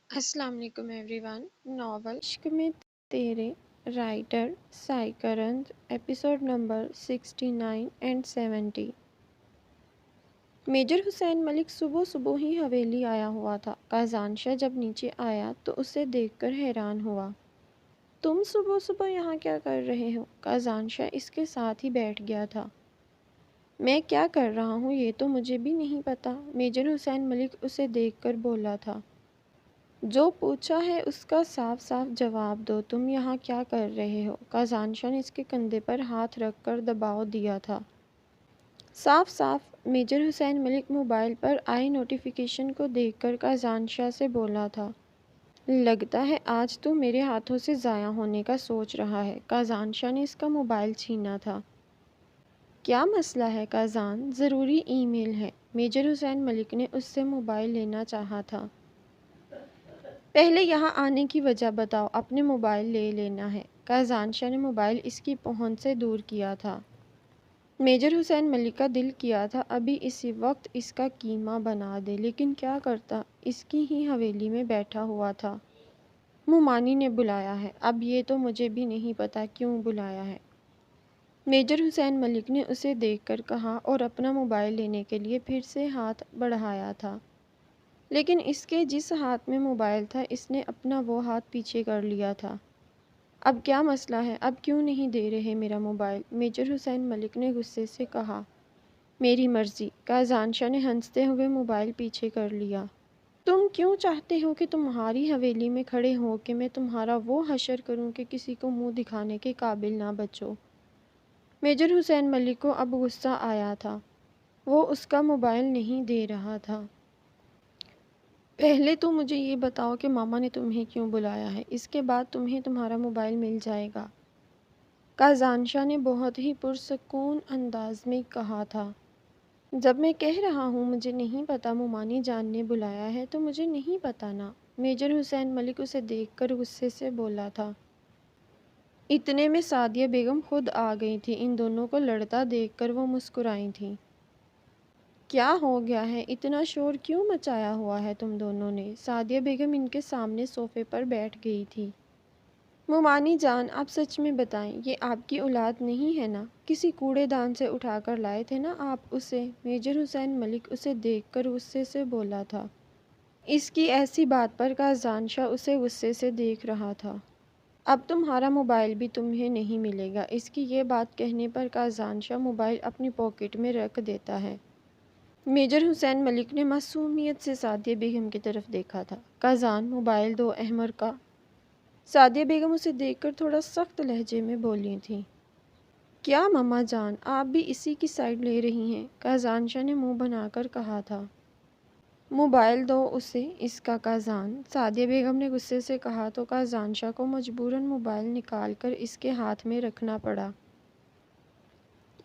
السلام علیکم every one. Novel Ishq Mein Tere writer سائیکرند episode number 69 and 70۔ Major Hussain Malik صبح صبح ہی حویلی آیا ہوا تھا۔ کازان شاہ جب نیچے آیا تو اسے دیکھ کر حیران ہوا۔ تم صبح صبح یہاں کیا کر رہے ہو؟ کازان شاہ اس کے ساتھ ہی بیٹھ گیا تھا۔ میں کیا کر رہا ہوں یہ تو مجھے بھی نہیں پتا، میجر حسین ملک اسے دیکھ کر بولا تھا۔ جو پوچھا ہے اس کا صاف صاف جواب دو، تم یہاں کیا کر رہے ہو؟ کازان شاہ نے اس کے کندھے پر ہاتھ رکھ کر دباؤ دیا تھا۔ صاف صاف میجر حسین ملک موبائل پر آئی نوٹیفیکیشن کو دیکھ کر کازان شاہ سے بولا تھا۔ لگتا ہے آج تو میرے ہاتھوں سے ضائع ہونے کا سوچ رہا ہے۔ کازان شاہ نے اس کا موبائل چھینا تھا۔ کیا مسئلہ ہے کازان؟ ضروری ای میل ہے۔ میجر حسین ملک نے اس سے موبائل لینا چاہا تھا۔ پہلے یہاں آنے کی وجہ بتاؤ، اپنے موبائل لے لینا ہے۔ کازان شاہ نے موبائل اس کی پہنچ سے دور کیا تھا۔ میجر حسین ملک کا دل کیا تھا ابھی اسی وقت اس کا کیما بنا دے، لیکن کیا کرتا، اس کی ہی حویلی میں بیٹھا ہوا تھا۔ مومانی نے بلایا ہے، اب یہ تو مجھے بھی نہیں پتا کیوں بلایا ہے، میجر حسین ملک نے اسے دیکھ کر کہا اور اپنا موبائل لینے کے لیے پھر سے ہاتھ بڑھایا تھا، لیکن اس کے جس ہاتھ میں موبائل تھا اس نے اپنا وہ ہاتھ پیچھے کر لیا تھا۔ اب کیا مسئلہ ہے؟ اب کیوں نہیں دے رہے میرا موبائل؟ میجر حسین ملک نے غصے سے کہا۔ میری مرضی، کازان شاہ نے ہنستے ہوئے موبائل پیچھے کر لیا۔ تم کیوں چاہتے ہو کہ تمہاری حویلی میں کھڑے ہو کہ میں تمہارا وہ حشر کروں کہ کسی کو منہ دکھانے کے قابل نہ بچو؟ میجر حسین ملک کو اب غصہ آیا تھا۔ وہ اس کا موبائل نہیں دے رہا تھا۔ پہلے تو مجھے یہ بتاؤ کہ ماما نے تمہیں کیوں بلایا ہے، اس کے بعد تمہیں تمہارا موبائل مل جائے گا، کازان شاہ نے بہت ہی پرسکون انداز میں کہا تھا۔ جب میں کہہ رہا ہوں مجھے نہیں پتا مومانی جان نے بلایا ہے تو مجھے نہیں پتا نا، میجر حسین ملک اسے دیکھ کر غصے سے بولا تھا۔ اتنے میں سعدیہ بیگم خود آ گئی تھی۔ ان دونوں کو لڑتا دیکھ کر وہ مسکرائی تھیں۔ کیا ہو گیا ہے؟ اتنا شور کیوں مچایا ہوا ہے تم دونوں نے؟ سعدیہ بیگم ان کے سامنے صوفے پر بیٹھ گئی تھی۔ مومانی جان آپ سچ میں بتائیں، یہ آپ کی اولاد نہیں ہے نا؟ کسی کوڑے دان سے اٹھا کر لائے تھے نا آپ اسے؟ میجر حسین ملک اسے دیکھ کر غصے سے بولا تھا۔ اس کی ایسی بات پر کازان شاہ اسے غصے سے دیکھ رہا تھا۔ اب تمہارا موبائل بھی تمہیں نہیں ملے گا۔ اس کی یہ بات کہنے پر کازان شاہ موبائل اپنی پاکٹ میں رکھ دیتا ہے۔ میجر حسین ملک نے معصومیت سے سعدیہ بیگم کی طرف دیکھا تھا۔ کازان موبائل دو احمر کا۔ سعدیہ بیگم اسے دیکھ کر تھوڑا سخت لہجے میں بولی تھیں۔ کیا ماما جان آپ بھی اسی کی سائیڈ لے رہی ہیں؟ کازان شاہ نے منہ بنا کر کہا تھا۔ موبائل دو اسے اس کا کازان، سعدیہ بیگم نے غصے سے کہا تو کازان شاہ کو مجبوراً موبائل نکال کر اس کے ہاتھ میں رکھنا پڑا۔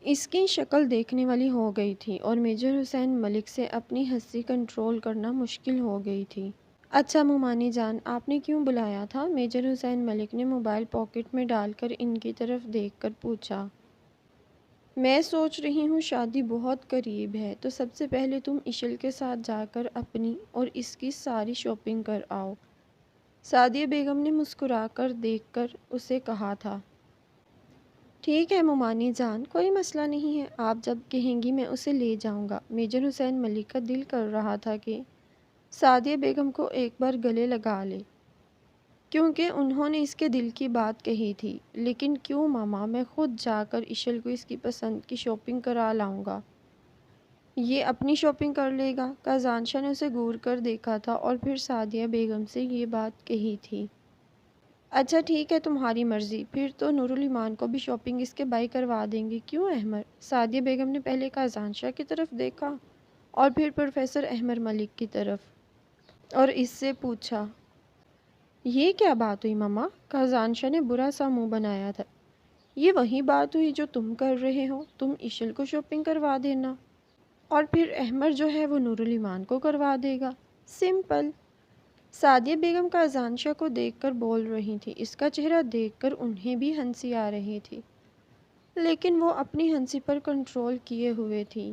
اس کی شکل دیکھنے والی ہو گئی تھی اور میجر حسین ملک سے اپنی ہنسی کنٹرول کرنا مشکل ہو گئی تھی۔ اچھا مومانی جان آپ نے کیوں بلایا تھا؟ میجر حسین ملک نے موبائل پاکٹ میں ڈال کر ان کی طرف دیکھ کر پوچھا۔ میں سوچ رہی ہوں شادی بہت قریب ہے تو سب سے پہلے تم اشل کے ساتھ جا کر اپنی اور اس کی ساری شاپنگ کر آؤ، سعدیہ بیگم نے مسکرا کر دیکھ کر اسے کہا تھا۔ ٹھیک ہے مومانی جان، کوئی مسئلہ نہیں ہے، آپ جب کہیں گی میں اسے لے جاؤں گا۔ میجر حسین ملک کا دل کر رہا تھا کہ سعدیہ بیگم کو ایک بار گلے لگا لے، کیونکہ انہوں نے اس کے دل کی بات کہی تھی۔ لیکن کیوں ماما، میں خود جا کر اشل کو اس کی پسند کی شاپنگ کرا لاؤں گا، یہ اپنی شاپنگ کر لے گا۔ کازان شاہ نے اسے گور کر دیکھا تھا اور پھر سعدیہ بیگم سے یہ بات کہی تھی۔ اچھا ٹھیک ہے تمہاری مرضی، پھر تو نور الایمان کو بھی شاپنگ اس کے بھائی کروا دیں گے، کیوں احمر؟ سعدیہ بیگم نے پہلے کازان شاہ کی طرف دیکھا اور پھر پروفیسر احمر ملک کی طرف اور اس سے پوچھا۔ یہ کیا بات ہوئی ماما؟ کازان شاہ نے برا سا منہ بنایا تھا۔ یہ وہی بات ہوئی جو تم کر رہے ہو، تم اشل کو شاپنگ کروا دینا اور پھر احمر جو ہے وہ نور الایمان کو کروا دے گا، سمپل۔ سعدیہ بیگم کازان شاہ کو دیکھ کر بول رہی تھی۔ اس کا چہرہ دیکھ کر انہیں بھی ہنسی آ رہی تھی، لیکن وہ اپنی ہنسی پر کنٹرول کیے ہوئے تھی۔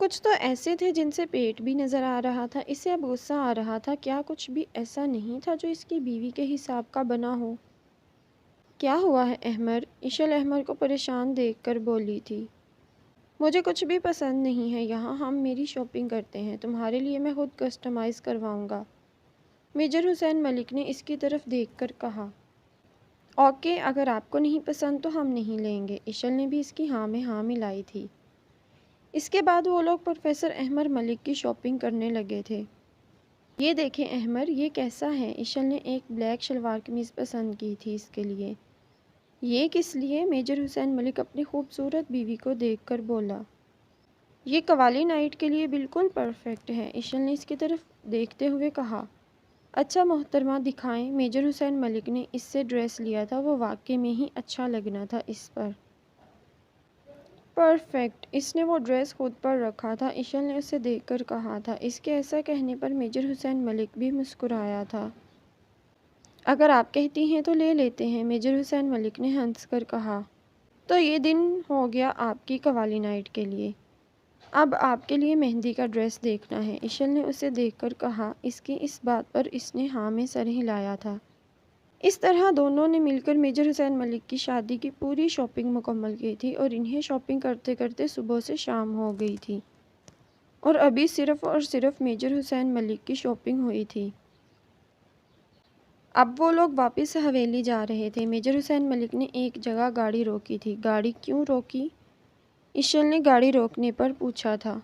کچھ تو ایسے تھے جن سے پیٹ بھی نظر آ رہا تھا۔ اسے اب غصہ آ رہا تھا، کیا کچھ بھی ایسا نہیں تھا جو اس کی بیوی کے حساب کا بنا ہو؟ کیا ہوا ہے احمر؟ ایشل احمر کو پریشان دیکھ کر بولی تھی۔ مجھے کچھ بھی پسند نہیں ہے یہاں، ہم میری شاپنگ کرتے ہیں، تمہارے لیے میں خود کسٹمائز کرواؤں گا۔ میجر حسین ملک نے اس کی طرف دیکھ کر کہا۔ اوکے، اگر آپ کو نہیں پسند تو ہم نہیں لیں گے۔ ایشل نے بھی اس کی ہاں میں ہاں ملائی تھی۔ اس کے بعد وہ لوگ پروفیسر احمر ملک کی شاپنگ کرنے لگے تھے۔ یہ دیکھیں احمر، یہ کیسا ہے؟ ایشل نے ایک بلیک شلوار قمیض پسند کی تھی اس کے لیے۔ یہ کس لیے؟ میجر حسین ملک اپنی خوبصورت بیوی کو دیکھ کر بولا۔ یہ قوالی نائٹ کے لیے بالکل پرفیکٹ ہے، ایشل نے اس کی طرف دیکھتے ہوئے کہا۔ اچھا محترمہ، دکھائیں۔ میجر حسین ملک نے اس سے ڈریس لیا تھا، وہ واقعی میں ہی اچھا لگنا تھا اس پر۔ پرفیکٹ، اس نے وہ ڈریس خود پر رکھا تھا، ایشل نے اسے دیکھ کر کہا تھا۔ اس کے ایسا کہنے پر میجر حسین ملک بھی مسکرایا تھا۔ اگر آپ کہتی ہیں تو لے لیتے ہیں، میجر حسین ملک نے ہنس کر کہا۔ تو یہ دن ہو گیا آپ کی قوالی نائٹ کے لیے۔ اب آپ کے لیے مہندی کا ڈریس دیکھنا ہے، ایشل نے اسے دیکھ کر کہا۔ اس کی اس بات پر اس نے ہاں میں سر ہلایا تھا۔ اس طرح دونوں نے مل کر میجر حسین ملک کی شادی کی پوری شاپنگ مکمل کی تھی اور انہیں شاپنگ کرتے کرتے صبح سے شام ہو گئی تھی اور ابھی صرف اور صرف میجر حسین ملک کی شاپنگ ہوئی تھی۔ اب وہ لوگ واپس حویلی جا رہے تھے۔ میجر حسین ملک نے ایک جگہ گاڑی روکی تھی۔ گاڑی کیوں روکی؟ ایشل نے گاڑی روکنے پر پوچھا تھا۔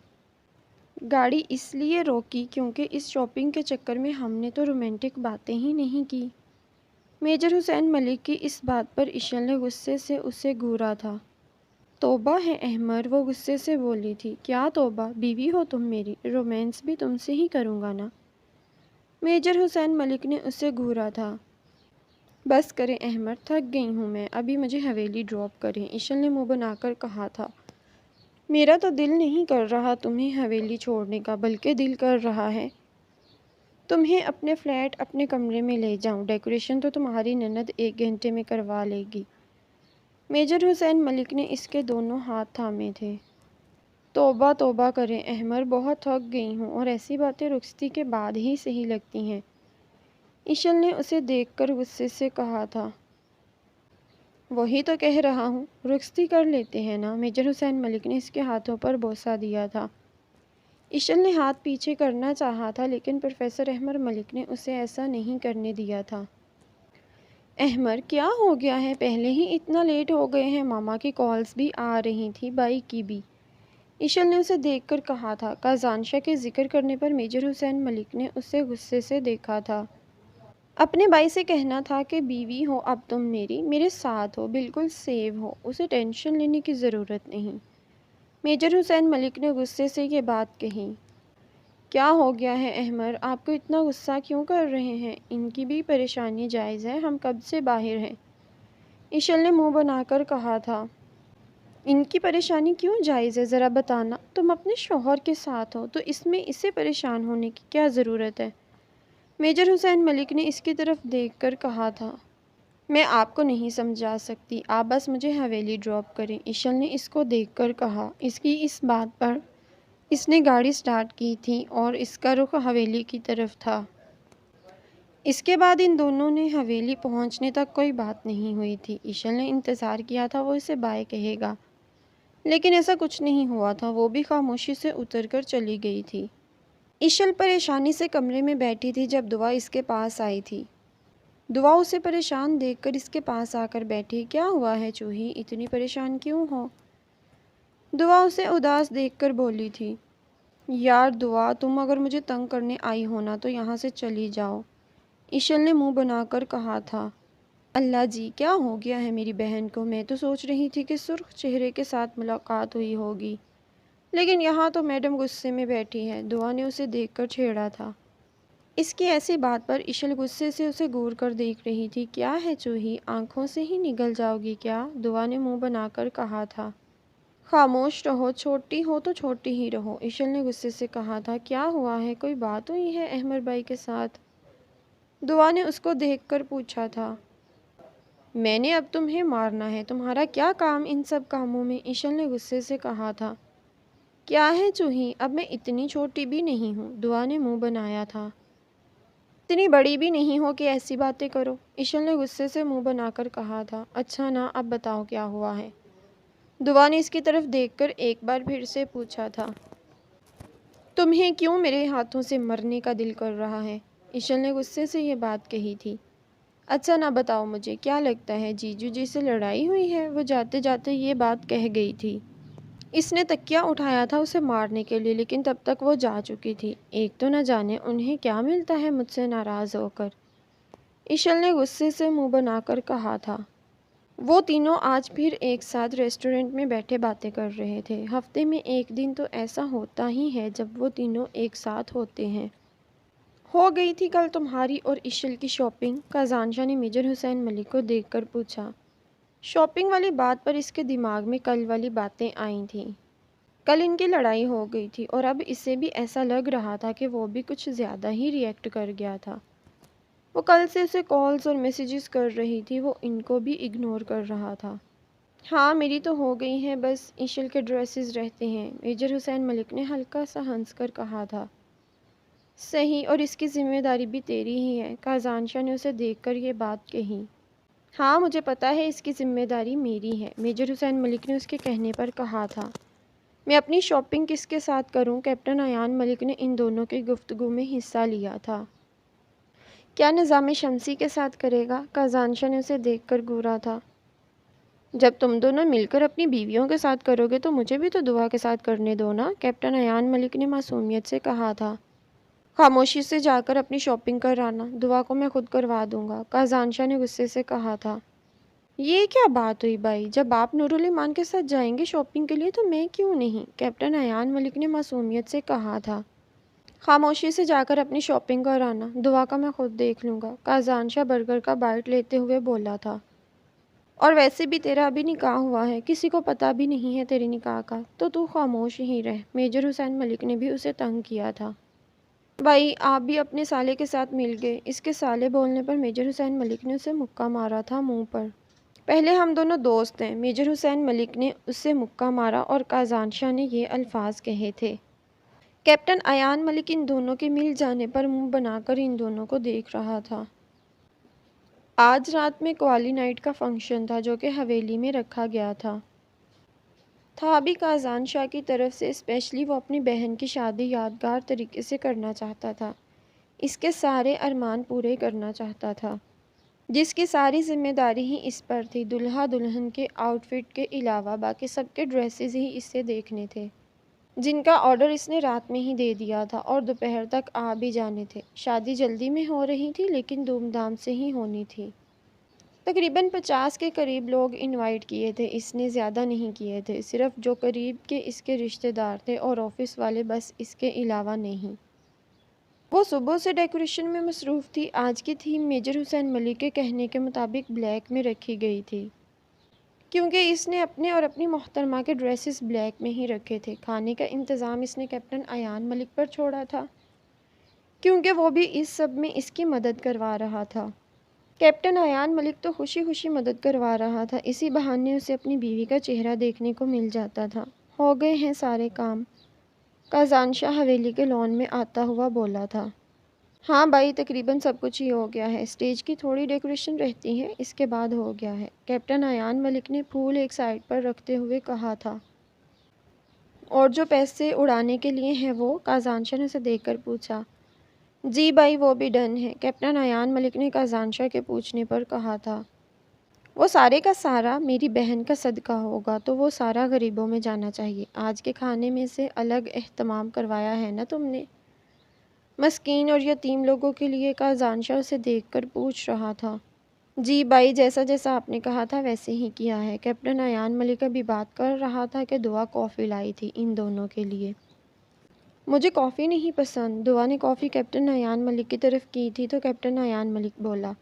گاڑی اس لیے روکی کیونکہ اس شاپنگ کے چکر میں ہم نے تو رومانٹک باتیں ہی نہیں کی۔ میجر حسین ملک کی اس بات پر ایشل نے غصے سے اسے گھورا تھا۔ توبہ ہے احمر، وہ غصے سے بولی تھی۔ کیا توبہ؟ بیوی ہو تم میری، رومانس بھی تم سے ہی کروں گا نا۔ میجر حسین ملک نے اسے گھورا تھا۔ بس کریں احمر، تھک گئی ہوں میں، ابھی مجھے حویلی ڈراپ کریں، ایشل نے منہ بنا کر کہا تھا۔ میرا تو دل نہیں کر رہا تمہیں حویلی چھوڑنے کا، بلکہ دل کر رہا ہے تمہیں اپنے فلیٹ اپنے کمرے میں لے جاؤں، ڈیکوریشن تو تمہاری نند 1 گھنٹے میں کروا لے گی۔ میجر حسین ملک نے اس کے دونوں ہاتھ تھامے تھے۔ توبہ توبہ کریں احمر، بہت تھک گئی ہوں اور ایسی باتیں رخصتی کے بعد ہی صحیح لگتی ہیں، ایشل نے اسے دیکھ کر غصے سے کہا تھا۔ وہی تو کہہ رہا ہوں، رخصتی کر لیتے ہیں نا، میجر حسین ملک نے اس کے ہاتھوں پر بوسہ دیا تھا۔ ایشل نے ہاتھ پیچھے کرنا چاہا تھا لیکن پروفیسر احمر ملک نے اسے ایسا نہیں کرنے دیا تھا۔ احمر، کیا ہو گیا ہے؟ پہلے ہی اتنا لیٹ ہو گئے ہیں، ماما کی کالز بھی آ رہی تھی، بائی کی بھی، ایشل نے اسے دیکھ کر کہا تھا۔ کازانشا کے ذکر کرنے پر میجر حسین ملک نے اسے غصے سے دیکھا تھا۔ اپنے بھائی سے کہنا تھا کہ بیوی ہو اب تم میری، میرے ساتھ ہو، بالکل سیو ہو، اسے ٹینشن لینے کی ضرورت نہیں۔ میجر حسین ملک نے غصے سے یہ بات کہی۔ کیا ہو گیا ہے احمر؟ آپ کو اتنا غصہ کیوں کر رہے ہیں؟ ان کی بھی پریشانی جائز ہے، ہم کب سے باہر ہیں، ایشل نے منہ بنا کر کہا تھا۔ ان کی پریشانی کیوں جائز ہے ذرا بتانا، تم اپنے شوہر کے ساتھ ہو تو اس میں اسے پریشان ہونے کی کیا ضرورت ہے؟ میجر حسین ملک نے اس کی طرف دیکھ کر کہا تھا۔ میں آپ کو نہیں سمجھا سکتی، آپ بس مجھے حویلی ڈراپ کریں، ایشل نے اس کو دیکھ کر کہا۔ اس کی اس بات پر اس نے گاڑی سٹارٹ کی تھی اور اس کا رخ حویلی کی طرف تھا۔ اس کے بعد ان دونوں نے حویلی پہنچنے تک کوئی بات نہیں ہوئی تھی۔ ایشل نے انتظار کیا تھا وہ اسے بائے کہے گا، لیکن ایسا کچھ نہیں ہوا تھا، وہ بھی خاموشی سے اتر کر چلی گئی تھی۔ ایشل پریشانی سے کمرے میں بیٹھی تھی جب دعا اس کے پاس آئی تھی۔ دعا اسے پریشان دیکھ کر اس کے پاس آ کر بیٹھی۔ کیا ہوا ہے چوہی، اتنی پریشان کیوں ہو؟ دعا اسے اداس دیکھ کر بولی تھی۔ یار دعا، تم اگر مجھے تنگ کرنے آئی ہو نا تو یہاں سے چلی جاؤ، ایشل نے منہ بنا کر کہا تھا۔ اللہ جی، کیا ہو گیا ہے میری بہن کو؟ میں تو سوچ رہی تھی کہ سرخ چہرے کے ساتھ ملاقات ہوئی ہوگی، لیکن یہاں تو میڈم غصے میں بیٹھی ہے، دعا نے اسے دیکھ کر چھیڑا تھا۔ اس کی ایسی بات پر ایشل غصے سے اسے گھور کر دیکھ رہی تھی۔ کیا ہے چوہی، آنکھوں سے ہی نگل جاؤ گی کیا؟ دعا نے منہ بنا کر کہا تھا۔ خاموش رہو، چھوٹی ہو تو چھوٹی ہی رہو، ایشل نے غصے سے کہا تھا۔ کیا ہوا ہے، کوئی بات ہوئی ہے احمر بھائی کے ساتھ؟ دعا نے اس کو دیکھ کر پوچھا تھا۔ میں نے اب تمہیں مارنا ہے، تمہارا کیا کام ان سب کاموں میں، ایشل نے غصے سے کہا تھا۔ کیا ہے چوہی، اب میں اتنی چھوٹی بھی نہیں ہوں، دعا نے منہ بنایا تھا۔ اتنی بڑی بھی نہیں ہو کہ ایسی باتیں کرو، ایشل نے غصے سے منہ بنا کر کہا تھا۔ اچھا نا، اب بتاؤ کیا ہوا ہے؟ دعا نے اس کی طرف دیکھ کر ایک بار پھر سے پوچھا تھا۔ تمہیں کیوں میرے ہاتھوں سے مرنے کا دل کر رہا ہے؟ ایشل نے غصے سے یہ بات کہی تھی۔ اچھا نا بتاؤ مجھے، کیا لگتا ہے جیجو جی سے لڑائی ہوئی ہے؟ وہ جاتے جاتے یہ بات کہہ گئی تھی۔ اس نے تکیہ اٹھایا تھا اسے مارنے کے لیے، لیکن تب تک وہ جا چکی تھی۔ ایک تو نہ جانے انہیں کیا ملتا ہے مجھ سے ناراض ہو کر، ایشل نے غصے سے منہ بنا کر کہا تھا۔ وہ تینوں آج پھر ایک ساتھ ریسٹورنٹ میں بیٹھے باتیں کر رہے تھے۔ ہفتے میں ایک دن تو ایسا ہوتا ہی ہے جب وہ تینوں ایک ساتھ ہوتے ہیں۔ ہو گئی تھی کل تمہاری اور ایشل کی شاپنگ؟ کازانشا نے میجر حسین ملک کو دیکھ کر پوچھا۔ شاپنگ والی بات پر اس کے دماغ میں کل والی باتیں آئی تھیں۔ کل ان کی لڑائی ہو گئی تھی اور اب اسے بھی ایسا لگ رہا تھا کہ وہ بھی کچھ زیادہ ہی ری ایکٹ کر گیا تھا۔ وہ کل سے اسے کالز اور میسیجز کر رہی تھی، وہ ان کو بھی اگنور کر رہا تھا۔ ہاں میری تو ہو گئی ہیں، بس ایشل کے ڈریسز رہتے ہیں، میجر حسین ملک نے ہلکا سا ہنس کر کہا تھا۔ صحیح، اور اس کی ذمہ داری بھی تیری ہی ہے، کازانشا نے اسے دیکھ کر یہ بات کہی۔ ہاں مجھے پتا ہے اس کی ذمہ داری میری ہے، میجر حسین ملک نے اس کے کہنے پر کہا تھا۔ میں اپنی شاپنگ کس کے ساتھ کروں؟ کیپٹن ایان ملک نے ان دونوں کی گفتگو میں حصہ لیا تھا۔ کیا نظام شمسی کے ساتھ کرے گا؟ کازانشا نے اسے دیکھ کر گھورا تھا۔ جب تم دونوں مل کر اپنی بیویوں کے ساتھ کرو گے تو مجھے بھی تو دعا کے ساتھ کرنے دو نا، کیپٹن ایان ملک نے معصومیت سے کہا تھا۔ خاموشی سے جا کر اپنی شاپنگ کرانا، دعا کو میں خود کروا دوں گا، کازانشا نے غصے سے کہا تھا۔ یہ کیا بات ہوئی بھائی، جب آپ نورالایمان کے ساتھ جائیں گے شاپنگ کے لیے تو میں کیوں نہیں، کیپٹن ایان ملک نے معصومیت سے کہا تھا۔ خاموشی سے جا کر اپنی شاپنگ کرانا، دعا کا میں خود دیکھ لوں گا، کازانشا برگر کا بائٹ لیتے ہوئے بولا تھا۔ اور ویسے بھی تیرا ابھی نکاح ہوا ہے، کسی کو پتہ بھی نہیں ہے تیرے نکاح کا، تو خاموش ہی رہ، میجر حسین ملک نے بھی اسے تنگ کیا تھا۔ بھائی آپ بھی اپنے سالے کے ساتھ مل گئے، اس کے سالے بولنے پر میجر حسین ملک نے اسے مکہ مارا تھا منہ پر۔ پہلے ہم دونوں دوست ہیں، میجر حسین ملک نے اسے مکہ مارا اور کازانشا نے یہ الفاظ کہے تھے۔ کیپٹن ایان ملک ان دونوں کے مل جانے پر منہ بنا کر ان دونوں کو دیکھ رہا تھا۔ آج رات میں قوالی نائٹ کا فنکشن تھا جو کہ حویلی میں رکھا گیا تھا بھی کازانشا کی طرف سے، اسپیشلی وہ اپنی بہن کی شادی یادگار طریقے سے کرنا چاہتا تھا، اس کے سارے ارمان پورے کرنا چاہتا تھا، جس کی ساری ذمہ داری ہی اس پر تھی۔ دلہا دلہن کے آؤٹ فٹ کے علاوہ باقی سب کے ڈریسز ہی اسے دیکھنے تھے، جن کا آرڈر اس نے رات میں ہی دے دیا تھا اور دوپہر تک آ بھی جانے تھے۔ شادی جلدی میں ہو رہی تھی لیکن دھوم دھام سے ہی ہونی تھی۔ تقریباً 50 کے قریب لوگ انوائٹ کیے تھے، اس نے زیادہ نہیں کیے تھے، صرف جو قریب کے اس کے رشتہ دار تھے اور آفس والے، بس اس کے علاوہ نہیں۔ وہ صبح سے ڈیکوریشن میں مصروف تھی۔ آج کی تھیم میجر حسین ملک کے کہنے کے مطابق بلیک میں رکھی گئی تھی، کیونکہ اس نے اپنے اور اپنی محترمہ کے ڈریسز بلیک میں ہی رکھے تھے۔ کھانے کا انتظام اس نے کیپٹن ایان ملک پر چھوڑا تھا، کیونکہ وہ بھی اس سب میں اس کی مدد کروا رہا تھا۔ کیپٹن ایان ملک تو خوشی خوشی مدد کروا رہا تھا، اسی بہانے اسے اپنی بیوی کا چہرہ دیکھنے کو مل جاتا تھا۔ ہو گئے ہیں سارے کام، کازانشا حویلی کے لان میں آتا ہوا بولا تھا۔ ہاں بھائی تقریباً سب کچھ ہی ہو گیا ہے، اسٹیج کی تھوڑی ڈیکوریشن رہتی ہے، اس کے بعد ہو گیا ہے، کیپٹن ایان ملک نے پھول ایک سائڈ پر رکھتے ہوئے کہا تھا۔ اور جو پیسے اڑانے کے لیے ہیں وہ؟ کازانشا نے اسے دیکھ کر پوچھا۔ جی بھائی وہ بھی ڈن ہے، کیپٹن ایان ملک نے کازانشا کے پوچھنے پر کہا تھا۔ وہ سارے کا سارا میری بہن کا صدقہ ہوگا، تو وہ سارا غریبوں میں جانا چاہیے، آج کے کھانے میں سے الگ اہتمام کروایا ہے نا تم نے، مسکین اور یتیم لوگوں کے لیے، کازانشا اسے دیکھ کر پوچھ رہا تھا۔ جی بھائی جیسا جیسا آپ نے کہا تھا ویسے ہی کیا ہے، کیپٹن ایان ملک ابھی بات کر رہا تھا کہ دعا کافی لائی تھی ان دونوں کے لیے۔ مجھے کافی نہیں پسند، دعا نے کافی کیپٹن ایان ملک کی طرف کی تھی تو کیپٹن ایان ملک بولا۔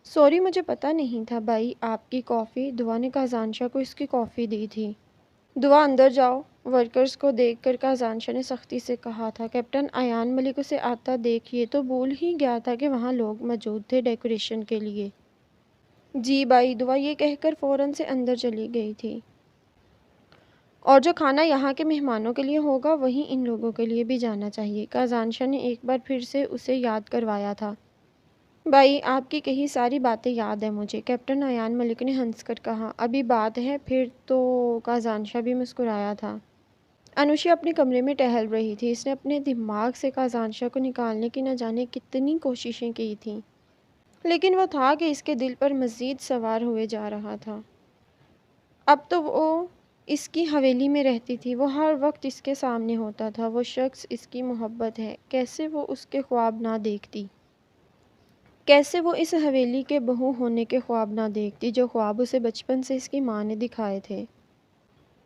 سوری مجھے پتہ نہیں تھا بھائی آپ کی کافی، دعا نے کازانشا کو اس کی کافی دی تھی۔ دعا اندر جاؤ، ورکرز کو دیکھ کر کازانشا نے سختی سے کہا تھا۔ کیپٹن ایان ملک اسے آتا دیکھ یہ تو بھول ہی گیا تھا کہ وہاں لوگ موجود تھے ڈیکوریشن کے لیے۔ جی بھائی، دعا یہ کہہ کر فوراً سے اندر چلی گئی تھی۔ اور جو کھانا یہاں کے مہمانوں کے لیے ہوگا وہی ان لوگوں کے لیے بھی جانا چاہیے۔ کازانشا نے ایک بار پھر سے اسے یاد کروایا تھا۔ بھائی، آپ کی کہی ساری باتیں یاد ہیں مجھے، کیپٹن ایان ملک نے ہنس کر کہا۔ ابھی بات ہے پھر تو؟ کازانشا بھی مسکرایا تھا۔ انوشیا اپنے کمرے میں ٹہل رہی تھی۔ اس نے اپنے دماغ سے کازانشا کو نکالنے کی نہ جانے کتنی کوششیں کی تھیں، لیکن وہ تھا کہ اس کے دل پر مزید سوار ہوئے جا رہا تھا۔ اب تو وہ اس کی حویلی میں رہتی تھی، وہ ہر وقت اس کے سامنے ہوتا تھا۔ وہ شخص اس کی محبت ہے، کیسے وہ اس کے خواب نہ دیکھتی؟ کیسے وہ اس حویلی کے بہو ہونے کے خواب نہ دیکھتی، جو خواب اسے بچپن سے اس کی ماں نے دکھائے تھے،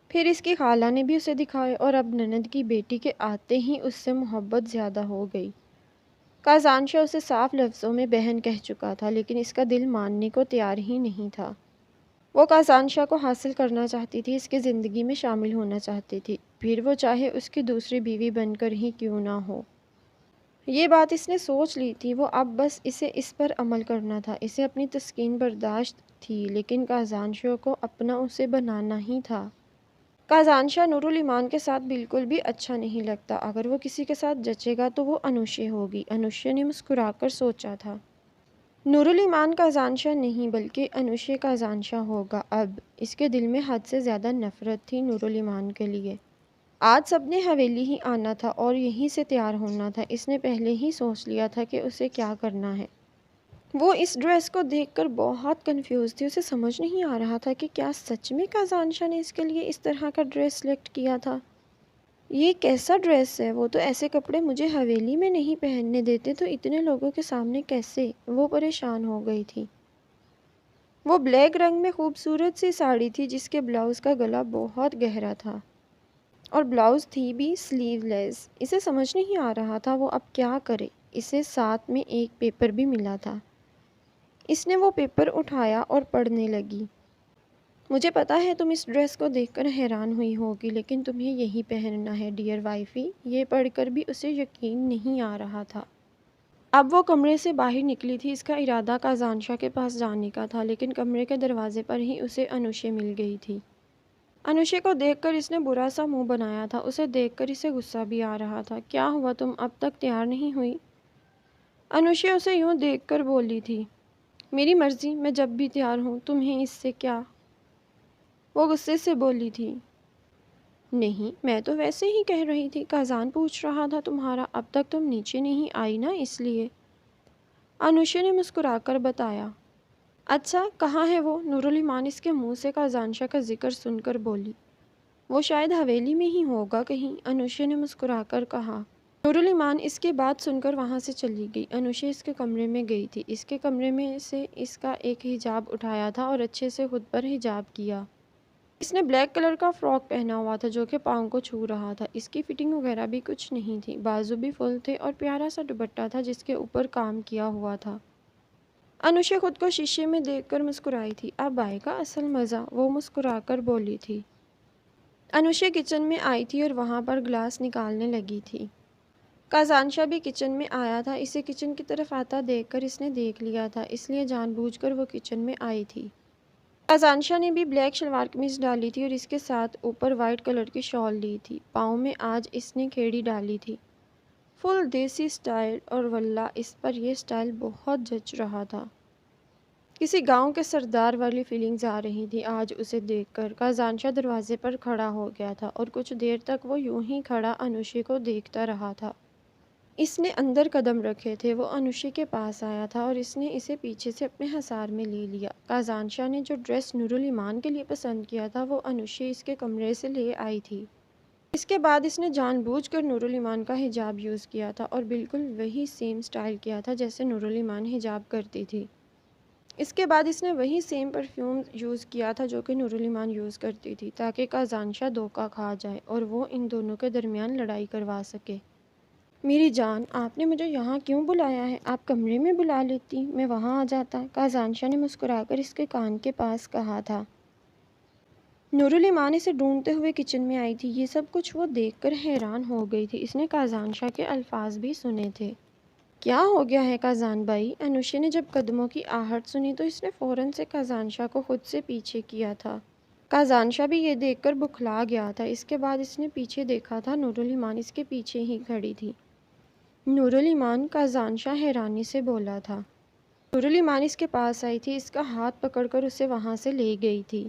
پھر اس کی خالہ نے بھی اسے دکھائے، اور اب نند کی بیٹی کے آتے ہی اس سے محبت زیادہ ہو گئی۔ کازانشا اسے صاف لفظوں میں بہن کہہ چکا تھا، لیکن اس کا دل ماننے کو تیار ہی نہیں تھا۔ وہ کازانشا کو حاصل کرنا چاہتی تھی، اس کی زندگی میں شامل ہونا چاہتی تھی، پھر وہ چاہے اس کی دوسری بیوی بن کر ہی کیوں نہ ہو۔ یہ بات اس نے سوچ لی تھی، وہ اب بس اسے اس پر عمل کرنا تھا۔ اسے اپنی تسکین برداشت تھی، لیکن کازانشا کو اپنا اسے بنانا ہی تھا۔ کازانشا نورالایمان کے ساتھ بالکل بھی اچھا نہیں لگتا۔ اگر وہ کسی کے ساتھ جچے گا تو وہ انوشے ہوگی۔ انوشے نے مسکرا کر سوچا تھا۔ نورالایمان کازانشا نہیں بلکہ انوشے کازانشا ہوگا اب۔ اس کے دل میں حد سے زیادہ نفرت تھی نورالایمان کے لیے۔ آج سب نے حویلی ہی آنا تھا اور یہیں سے تیار ہونا تھا۔ اس نے پہلے ہی سوچ لیا تھا کہ اسے کیا کرنا ہے۔ وہ اس ڈریس کو دیکھ کر بہت کنفیوز تھی۔ اسے سمجھ نہیں آ رہا تھا کہ کیا سچ میں کازانشا نے اس کے لیے اس طرح کا ڈریس سلیکٹ کیا تھا۔ یہ کیسا ڈریس ہے؟ وہ تو ایسے کپڑے مجھے حویلی میں نہیں پہننے دیتے، تو اتنے لوگوں کے سامنے کیسے؟ وہ پریشان ہو گئی تھی۔ وہ بلیک رنگ میں خوبصورت سی ساڑی تھی جس کے بلاؤز کا گلا بہت گہرا تھا، اور بلاؤز تھی بھی سلیو لیس۔ اسے سمجھ نہیں آ رہا تھا وہ اب کیا کرے۔ اسے ساتھ میں ایک پیپر بھی ملا تھا۔ اس نے وہ پیپر اٹھایا اور پڑھنے لگی۔ مجھے پتا ہے تم اس ڈریس کو دیکھ کر حیران ہوئی ہوگی، لیکن تمہیں یہی پہننا ہے ڈیئر وائفی۔ یہ پڑھ کر بھی اسے یقین نہیں آ رہا تھا۔ اب وہ کمرے سے باہر نکلی تھی۔ اس کا ارادہ کازانشا کے پاس جانے کا تھا، لیکن کمرے کے دروازے پر ہی اسے انوشے مل گئی تھی۔ انوشے کو دیکھ کر اس نے برا سا منہ بنایا تھا۔ اسے دیکھ کر اسے غصہ بھی آ رہا تھا۔ کیا ہوا، تم اب تک تیار نہیں ہوئی؟ انوشے اسے یوں دیکھ کر بولی تھی۔ میری مرضی، میں جب بھی تیار ہوں، تمہیں اس سے کیا؟ وہ غصے سے بولی تھی۔ نہیں، میں تو ویسے ہی کہہ رہی تھی، کازان پوچھ رہا تھا تمہارا، اب تک تم نیچے نہیں آئی نا، اس لیے۔ انوشے نے مسکرا کر بتایا۔ اچھا، کہاں ہے وہ؟ نورالایمان اس کے منہ سے کازانشا کا ذکر سن کر بولی۔ وہ شاید حویلی میں ہی ہوگا کہیں، انوشے نے مسکرا کر کہا۔ نورالایمان اس کی بات سن کر وہاں سے چلی گئی۔ انوشے اس کے کمرے میں گئی تھی۔ اس کے کمرے میں سے اس کا ایک حجاب اٹھایا تھا اور اچھے سے خود پر حجاب کیا۔ اس نے بلیک کلر کا فراک پہنا ہوا تھا جو کہ پاؤں کو چھو رہا تھا۔ اس کی فٹنگ وغیرہ بھی کچھ نہیں تھی، بازو بھی فل تھے اور پیارا سا دوپٹہ تھا جس کے اوپر کام کیا ہوا تھا۔ انوشے خود کو شیشے میں دیکھ کر مسکرائی تھی۔ اب آئے گا اصل مزہ، وہ مسکرا کر بولی تھی۔ انوشے کچن میں آئی تھی اور وہاں پر گلاس نکالنے لگی تھی۔ کازانشا بھی کچن میں آیا تھا۔ اسے کچن کی طرف آتا دیکھ کر اس نے دیکھ لیا تھا، اس لیے جان بوجھ کر وہ کچن میں آئی تھی۔ کازانشا نے بھی بلیک شلوار قمیض ڈالی تھی اور اس کے ساتھ اوپر وائٹ کلر کی شال لی تھی۔ پاؤں میں آج اس نے کھیڑی ڈالی تھی، فل دیسی سٹائل، اور واللہ اس پر یہ سٹائل بہت جچ رہا تھا۔ کسی گاؤں کے سردار والی فیلنگز آ رہی تھی آج اسے دیکھ کر۔ کازانشا دروازے پر کھڑا ہو گیا تھا اور کچھ دیر تک وہ یوں ہی کھڑا انوشے کو دیکھتا رہا تھا۔ اس نے اندر قدم رکھے تھے، وہ انوشے کے پاس آیا تھا اور اس نے اسے پیچھے سے اپنے حصار میں لے لیا۔ کازانشا نے جو ڈریس نورالایمان کے لیے پسند کیا تھا وہ انوشے اس کے کمرے سے لے آئی تھی۔ اس کے بعد اس نے جان بوجھ کر نورالایمان کا حجاب یوز کیا تھا اور بالکل وہی سیم سٹائل کیا تھا جیسے نورالایمان حجاب کرتی تھی۔ اس کے بعد اس نے وہی سیم پرفیوم یوز کیا تھا جو کہ نورالایمان یوز کرتی تھی، تاکہ کازانشا دھوکہ کھا جائے اور وہ ان دونوں کے درمیان لڑائی کروا سکے۔ میری جان، آپ نے مجھے یہاں کیوں بلایا ہے؟ آپ کمرے میں بلا لیتی، میں وہاں آ جاتا، کازانشا نے مسکرا کر اس کے کان کے پاس کہا تھا۔ نورالایمان اسے ڈھونڈتے ہوئے کچن میں آئی تھی۔ یہ سب کچھ وہ دیکھ کر حیران ہو گئی تھی۔ اس نے کازانشا کے الفاظ بھی سنے تھے۔ کیا ہو گیا ہے کازان بھائی؟ انوشے نے جب قدموں کی آہٹ سنی تو اس نے فوراً سے کازانشا کو خود سے پیچھے کیا تھا۔ کازان شاہ بھی یہ دیکھ کر بکھلا گیا تھا۔ اس کے بعد اس نے پیچھے دیکھا تھا، نورالایمان اس کے پیچھے ہی کھڑی تھی۔ نورالایمان، کازان شاہ حیرانی سے بولا تھا۔ نورالایمان اس کے پاس آئی تھی، اس کا ہاتھ پکڑ کر اسے وہاں سے لے گئی تھی۔